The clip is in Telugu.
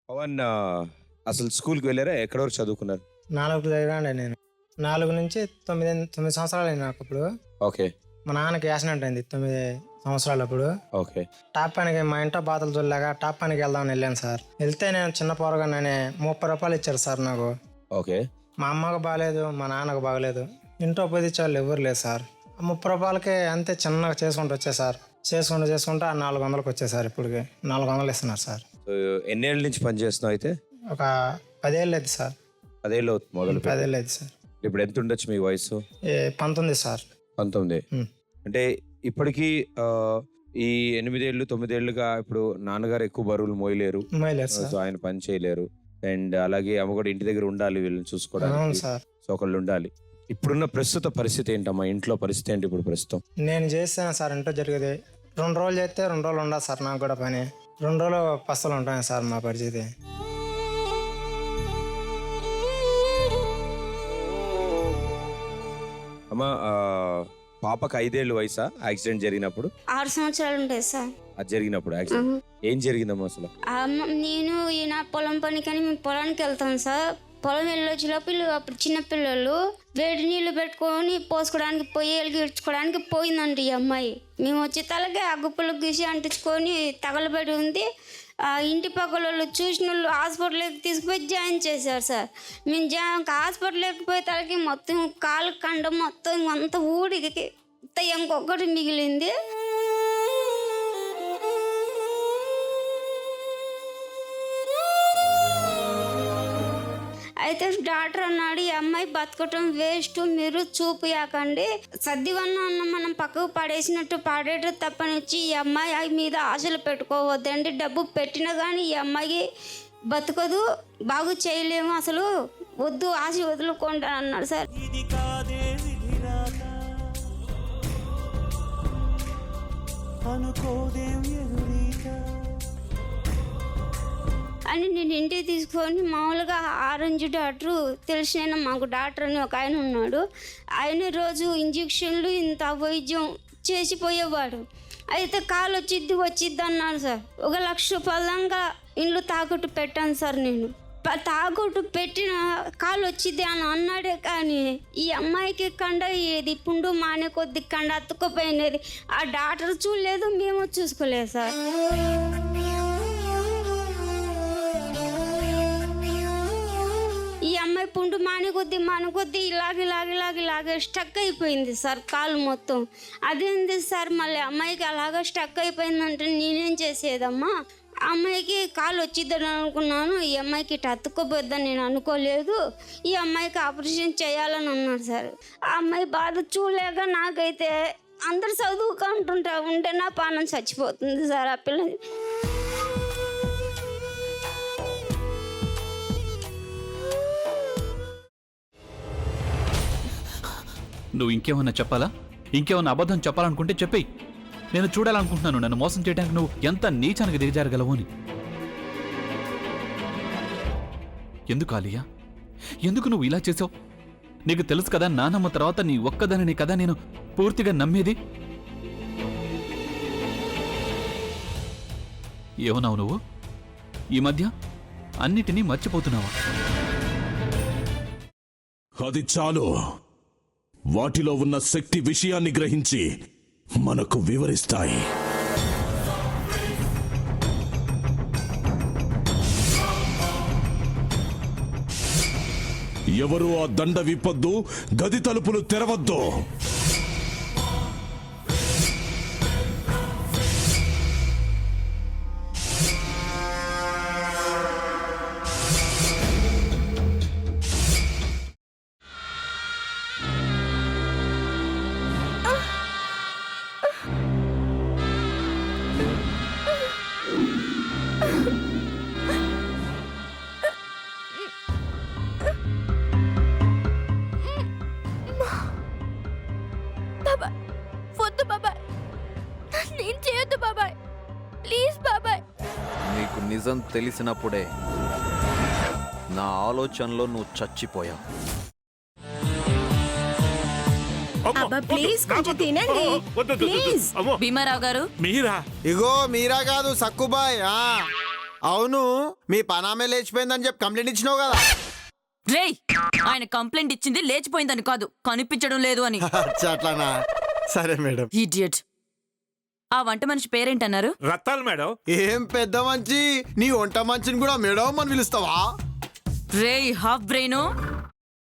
పవన్ అసలు స్కూల్కి వెళ్ళారా? ఎక్కడ వరకు చదువుకున్నారు? 4 చదివాండి నేను. 4 నుంచి 9 సంవత్సరాలు అయింది నాకు. ఇప్పుడు ఓకే. మా నాన్నకి యాక్సిడెంట్ అయింది 9 సంవత్సరాలప్పుడు. ఓకే. టాప్ పనికి మా ఇంట్లో బాధలు చూడలేక టాప్ పనికి వెళ్దామని వెళ్ళాను సార్. వెళ్తే నేను చిన్న పోరగానే 30 రూపాయలు ఇచ్చారు సార్ నాకు. ఓకే. మా అమ్మకు బాగలేదు, మా నాన్నకు బాగలేదు, ఇంట్లో పొదిచ్చే వాళ్ళు ఎవరు లేదు సార్. 30 రూపాయలకి అంతే చిన్నగా చేసుకుంటూ వచ్చే సార్. చేసుకుంటూ 400కి వచ్చేసారు. ఇప్పటికి 400 ఇస్తున్నారు సార్. ఎన్నేళ్ళ నుంచి పని చేస్తున్నావు అయితే? ఒక 10 ఏళ్ళు లేదు సార్. 10 ఏళ్ళు అవుతుంది మొదలు. 10 ఏళ్ళు లేదు సార్. ఇప్పుడు ఎంత ఉండొచ్చు మీ వయసు? 19 సార్. 19. అంటే ఇప్పటికీ ఈ 8 ఏళ్ళు 9 ఏళ్ళుగా ఇప్పుడు నాన్నగారు ఎక్కువ బరువులు మోయలేరు, సో ఆయన పని చేయలేరు. అండ్ అలాగే అమ్మ కూడా ఇంటి దగ్గర ఉండాలి వీళ్ళని చూసుకోవడానికి. సో ఒకళ్ళు ఉండాలి. ఇప్పుడున్న ప్రస్తుత పరిస్థితి ఏంటమ్మా? ఇంట్లో పరిస్థితి ఏంటి ఇప్పుడు ప్రస్తుతం? నేను చేస్తాను సార్. ఇంట్లో జరిగేది 2 రోజులు చేస్తే 2 రోజులు ఉండదు సార్. నాకు కూడా పని 2 రోజులు పస్తులు ఉంటాయి సార్ మా పరిస్థితి. అమ్మా పాపకు 5 ఏళ్ళు వయసా యాక్సిడెంట్ జరిగినప్పుడు? 6 సంవత్సరాలు ఉంటాయి సార్. అది జరిగినప్పుడు యాక్సిడెంట్ ఏం జరిగిందమ్మా అసలు? నేను ఈయన పొలం పనికని మేము పొలానికి వెళ్తాం సార్. పొలం వెళ్ళొచ్చేలోపు అప్పుడు చిన్నపిల్లలు వేడి నీళ్ళు పెట్టుకొని పోసుకోవడానికి పొయ్యిలకి ఇడ్చుకోవడానికి పోయిందండి ఈ అమ్మాయి. మేము వచ్చే తలకి అగ్గుపులకు గీసి అంటించుకొని తగలబడి ఉంది. ఇంటి పక్కల వాళ్ళు చూసిన వాళ్ళు హాస్పిటల్కి తీసుకుపోయి జాయిన్ చేశారు సార్. మేము హాస్పిటల్కి పోయే తలకి మొత్తం కాలు కండ మొత్తం అంత ఊడికి ఇంకొకటి మిగిలింది. అయితే డాక్టర్ అన్నాడు, ఈ అమ్మాయి బతకటం వేస్ట్, మీరు చూపియాకండి, సర్దివన్న అన్న మనం పక్కకు పడేసినట్టు పడేట తప్పనిచ్చి ఈ అమ్మాయి మీద ఆశలు పెట్టుకోవద్దండి. డబ్బు పెట్టినా కానీ ఈ అమ్మాయి బతకదు, బాగు చేయలేము, అసలు వద్దు, ఆశ వదులుకోండి అన్నాడు సార్. అని నేను ఇంటికి తీసుకొని మామూలుగా ఆరెంజ్ డాక్టరు తెలిసిన మాకు డాక్టర్ అని ఒక ఆయన ఉన్నాడు. ఆయన రోజు ఇంజక్షన్లు ఇంత వైద్యం చేసిపోయేవాడు. అయితే కాలు వచ్చిద్ది అన్నాడు సార్. 1 లక్ష రూపాయల దాకా ఇండ్లు తాకట్టు పెట్టాను సార్. నేను తాకట్టు పెట్టిన కాలు వచ్చిద్ది అని అన్నాడే కానీ ఈ అమ్మాయికి కండ ఏది పుండు మానే కొద్ది కండ అతుక్కుపోయినది ఆ డాక్టర్ చూడలేదు, మేము చూసుకోలేదు సార్. ఈ అమ్మాయి పుండు మాని కొద్ది ఇలాగే స్టక్ అయిపోయింది సార్ కాలు మొత్తం. అదేంది సార్ మళ్ళీ అమ్మాయికి అలాగా స్టక్ అయిపోయిందంటే నేనేం చేసేదమ్మా? అమ్మాయికి కాలు వచ్చిద్దని అనుకున్నాను, ఈ అమ్మాయికి ఇటు అతుక్కోపోద్దని నేను అనుకోలేదు, ఈ అమ్మాయికి ఆపరేషన్ చేయాలని అన్నాడు సార్. ఆ అమ్మాయి బాధ చూడలేక నాకైతే అందరు చదువుకుంటుంటా ఉంటే నా పానం చచ్చిపోతుంది సార్. ఆ పిల్ల నువ్వు ఇంకేమన్నా చెప్పాలా? ఇంకేమన్నా అబద్ధం చెప్పాలనుకుంటే చెప్పేయి. నేను చూడాలనుకుంటున్నాను నన్ను మోసం చేయడానికి నువ్వు ఎంత నీచానికి దిగజారగలవు అని. ఎందుకు ఆలియా, ఎందుకు నువ్వు ఇలా చేసావు? నీకు తెలుసు కదా నానమ్మ తర్వాత నీ ఒక్కదానిని కదా నేను పూర్తిగా నమ్మేది. ఏమన్నావు నువ్వు? ఈ మధ్య అన్నిటినీ మర్చిపోతున్నావా? అది చాలు. వాటిలో ఉన్న శక్తి విషయాన్ని గ్రహించి మనకు వివరిస్తాయి. ఎవరు ఆ దండ విప్పొద్దు, గది తలుపులు తెరవద్దు. నీకు నిజం తెలిసినప్పుడే నా ఆలోచనలో నువ్వు చచ్చిపోయావు. భీమారావు గారు మీరా? ఇగో మీరా కాదు సక్కుబాయ్. అవును మీ పనామే లేచిపోయిందని చెప్పి కంప్లైంట్ ఇచ్చినావు కదా. రేయ్, ఆయన కంప్లైంట్ ఇచ్చింది లేచిపోయిందని కాదు, కనిపించడం లేదు అని. అచ్చా, అట్లానా? సరే మేడం. ఇడియట్. ఆ వంట మనిషి పేరేంటన్నారు? రత్తాలు మేడం. ఏం పెద్ద మంచి, నీ వంట మంచిని కూడా మేడం అని పిలుస్తావా? రేయ్ హాఫ్ బ్రెయిన్,